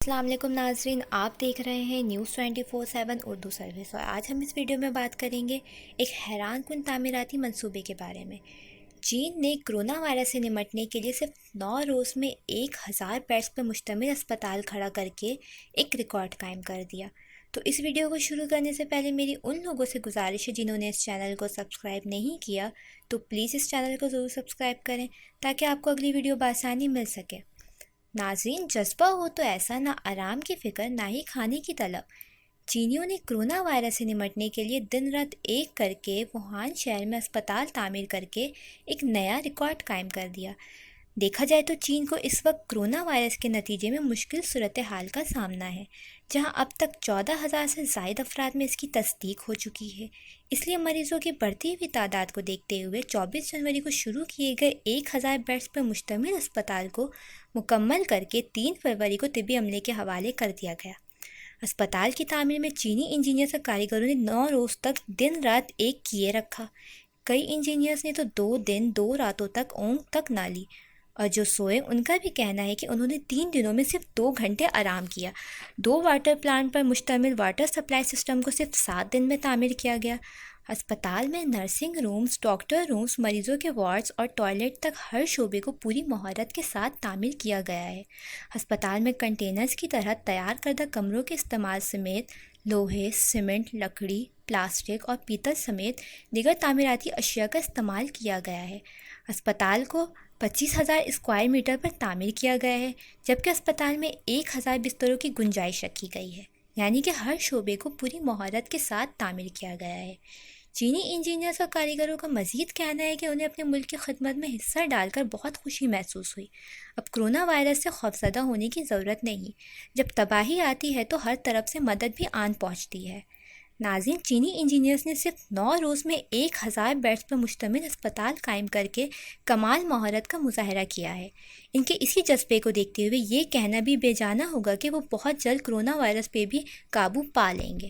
السلام علیکم ناظرین، آپ دیکھ رہے ہیں نیوز 24/7 اردو سروس، اور آج ہم اس ویڈیو میں بات کریں گے ایک حیران کن تعمیراتی منصوبے کے بارے میں۔ چین نے کرونا وائرس سے نمٹنے کے لیے صرف 9 روز میں 1000 بیڈز پر مشتمل اسپتال کھڑا کر کے ایک ریکارڈ قائم کر دیا۔ تو اس ویڈیو کو شروع کرنے سے پہلے میری ان لوگوں سے گزارش ہے جنہوں نے اس چینل کو سبسکرائب نہیں کیا، تو پلیز اس چینل کو ضرور سبسکرائب کریں تاکہ آپ کو اگلی ویڈیو بآسانی مل سکے۔ ناظرین، جذبہ ہو تو ایسا، نہ آرام کی فکر نہ ہی کھانے کی طلب۔ چینیوں نے کرونا وائرس سے نمٹنے کے لیے دن رات ایک کر کے ووہان شہر میں اسپتال تعمیر کر کے ایک نیا ریکارڈ قائم کر دیا۔ دیکھا جائے تو چین کو اس وقت کرونا وائرس کے نتیجے میں مشکل صورتحال کا سامنا ہے، جہاں اب تک 14,000 سے زائد افراد میں اس کی تصدیق ہو چکی ہے۔ اس لیے مریضوں کی بڑھتی ہوئی تعداد کو دیکھتے ہوئے 24 جنوری کو شروع کیے گئے 1000 بیڈز پر مشتمل اسپتال کو مکمل کر کے 3 فروری کو طبی عملے کے حوالے کر دیا گیا۔ اسپتال کی تعمیر میں چینی انجینئرز اور کاریگروں نے 9 روز تک دن رات ایک کیے رکھا۔ کئی انجینئرز نے تو 2 دن 2 راتوں تک اونگ تک نہ لی، اور جو سوئے ان کا بھی کہنا ہے کہ انہوں نے 3 دنوں میں صرف 2 گھنٹے آرام کیا۔ 2 واٹر پلانٹ پر مشتمل واٹر سپلائی سسٹم کو صرف 7 دن میں تعمیر کیا گیا۔ اسپتال میں نرسنگ رومز، ڈاکٹر رومز، مریضوں کے وارڈز اور ٹوائلٹ تک ہر شعبے کو پوری مہارت کے ساتھ تعمیر کیا گیا ہے۔ ہسپتال میں کنٹینرز کی طرح تیار کردہ کمروں کے استعمال سمیت لوہے، سیمنٹ، لکڑی، پلاسٹک اور پیتل سمیت دیگر تعمیراتی اشیاء کا استعمال کیا گیا ہے۔ اسپتال کو 25,000 اسکوائر میٹر پر تعمیر کیا گیا ہے، جبکہ اسپتال میں 1000 بستروں کی گنجائش رکھی گئی ہے، یعنی کہ ہر شعبے کو پوری مہارت کے ساتھ تعمیر کیا گیا ہے۔ چینی انجینئرز اور کاریگروں کا مزید کہنا ہے کہ انہیں اپنے ملک کی خدمت میں حصہ ڈال کر بہت خوشی محسوس ہوئی۔ اب کرونا وائرس سے خوفزدہ ہونے کی ضرورت نہیں، جب تباہی آتی ہے تو ہر طرف سے مدد بھی آن پہنچتی ہے۔ ناظرین، چینی انجینئرز نے صرف 9 روز میں 1000 بیڈز پر مشتمل اسپتال قائم کر کے کمال مہارت کا مظاہرہ کیا ہے۔ ان کے اسی جذبے کو دیکھتے ہوئے یہ کہنا بھی بے جانا ہوگا کہ وہ بہت جلد کرونا وائرس پہ بھی قابو پا لیں گے۔